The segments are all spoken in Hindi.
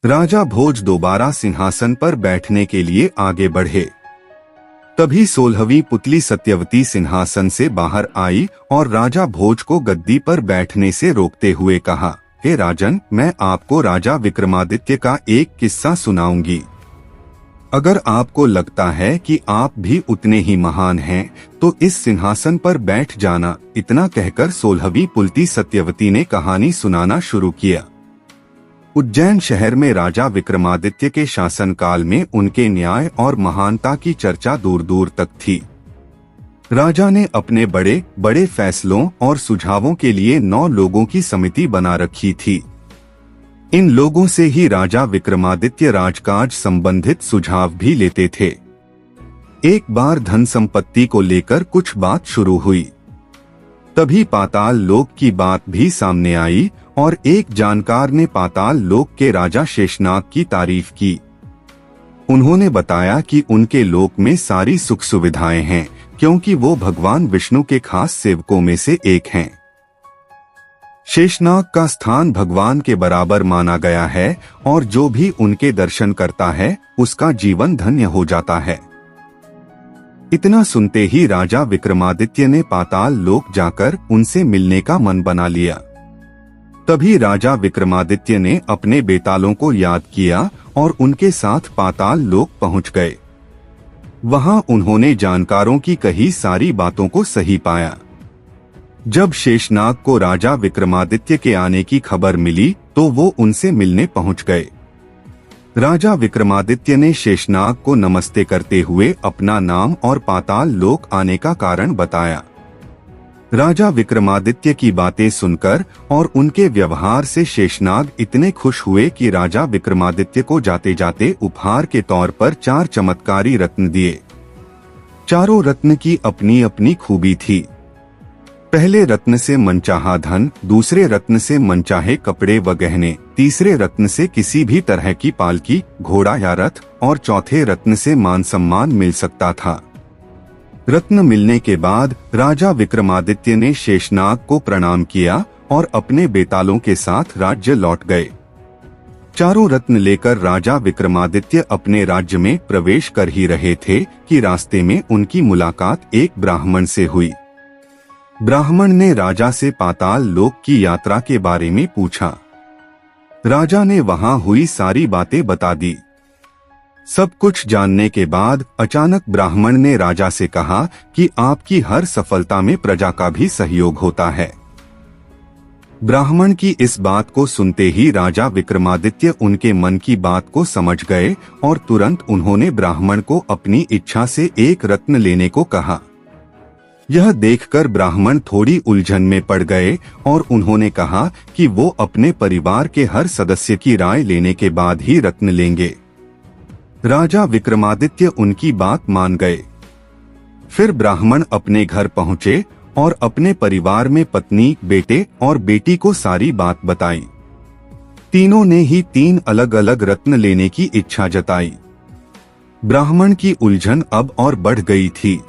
राजा भोज दोबारा सिंहासन पर बैठने के लिए आगे बढ़े। तभी 16वीं पुतली सत्यवती सिंहासन से बाहर आई और राजा भोज को गद्दी पर बैठने से रोकते हुए कहा, हे राजन, मैं आपको राजा विक्रमादित्य का एक किस्सा सुनाऊंगी। अगर आपको लगता है कि आप भी उतने ही महान हैं, तो इस सिंहासन पर बैठ जाना। इतना कहकर 16वीं पुतली सत्यवती ने कहानी सुनाना शुरू किया। उज्जैन शहर में राजा विक्रमादित्य के शासनकाल में उनके न्याय और महानता की चर्चा दूर दूर तक थी। राजा ने अपने बड़े बड़े फैसलों और सुझावों के लिए 9 लोगों की समिति बना रखी थी। इन लोगों से ही राजा विक्रमादित्य राजकाज संबंधित सुझाव भी लेते थे। एक बार धन संपत्ति को लेकर कुछ बात शुरू हुई। तभी पाताल लोक की बात भी सामने आई और एक जानकार ने पाताल लोक के राजा शेषनाग की तारीफ की। उन्होंने बताया कि उनके लोक में सारी सुख सुविधाएं हैं, क्योंकि वो भगवान विष्णु के खास सेवकों में से एक हैं। शेषनाग का स्थान भगवान के बराबर माना गया है और जो भी उनके दर्शन करता है उसका जीवन धन्य हो जाता है। इतना सुनते ही राजा विक्रमादित्य ने पाताल लोक जाकर उनसे मिलने का मन बना लिया। तभी राजा विक्रमादित्य ने अपने बेतालों को याद किया और उनके साथ पाताल लोक पहुंच गए। वहां उन्होंने जानकारों की कही सारी बातों को सही पाया। जब शेषनाग को राजा विक्रमादित्य के आने की खबर मिली तो वो उनसे मिलने पहुंच गए। राजा विक्रमादित्य ने शेषनाग को नमस्ते करते हुए अपना नाम और पाताल लोक आने का कारण बताया। राजा विक्रमादित्य की बातें सुनकर और उनके व्यवहार से शेषनाग इतने खुश हुए कि राजा विक्रमादित्य को जाते जाते उपहार के तौर पर 4 चमत्कारी रत्न दिए। चारों रत्न की अपनी अपनी खूबी थी। पहले रत्न से मनचाहा धन, दूसरे रत्न से मनचाहे कपड़े व गहने, तीसरे रत्न से किसी भी तरह की पालकी, घोड़ा या रथ और चौथे रत्न से मान सम्मान मिल सकता था। रत्न मिलने के बाद राजा विक्रमादित्य ने शेषनाग को प्रणाम किया और अपने बेतालों के साथ राज्य लौट गए। चारों रत्न लेकर राजा विक्रमादित्य अपने राज्य में प्रवेश कर ही रहे थे कि रास्ते में उनकी मुलाकात एक ब्राह्मण से हुई। ब्राह्मण ने राजा से पाताल लोक की यात्रा के बारे में पूछा। राजा ने वहां हुई सारी बातें बता दी। सब कुछ जानने के बाद अचानक ब्राह्मण ने राजा से कहा कि आपकी हर सफलता में प्रजा का भी सहयोग होता है। ब्राह्मण की इस बात को सुनते ही राजा विक्रमादित्य उनके मन की बात को समझ गए और तुरंत उन्होंने ब्राह्मण को अपनी इच्छा से एक रत्न लेने को कहा। यह देखकर ब्राह्मण थोड़ी उलझन में पड़ गए और उन्होंने कहा कि वो अपने परिवार के हर सदस्य की राय लेने के बाद ही रत्न लेंगे। राजा विक्रमादित्य उनकी बात मान गए। फिर ब्राह्मण अपने घर पहुंचे और अपने परिवार में पत्नी, बेटे और बेटी को सारी बात बताई। तीनों ने ही 3 अलग अलग रत्न लेने की इच्छा जताई। ब्राह्मण की उलझन अब और बढ़ गई थी।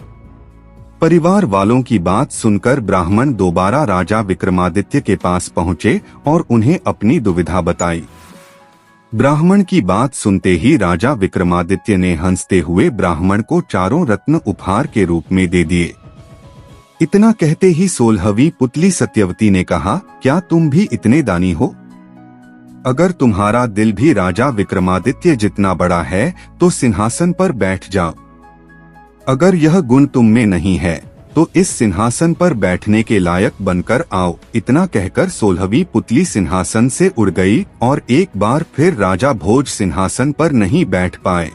परिवार वालों की बात सुनकर ब्राह्मण दोबारा राजा विक्रमादित्य के पास पहुंचे और उन्हें अपनी दुविधा बताई। ब्राह्मण की बात सुनते ही राजा विक्रमादित्य ने हंसते हुए ब्राह्मण को 4 रत्न उपहार के रूप में दे दिए। इतना कहते ही 16वीं पुतली सत्यवती ने कहा, क्या तुम भी इतने दानी हो? अगर तुम्हारा दिल भी राजा विक्रमादित्य जितना बड़ा है तो सिंहासन पर बैठ जाओ। अगर यह गुण तुम में नहीं है तो इस सिंहासन पर बैठने के लायक बनकर आओ। इतना कहकर 16वीं पुतली सिंहासन से उड़ गई और एक बार फिर राजा भोज सिंहासन पर नहीं बैठ पाए।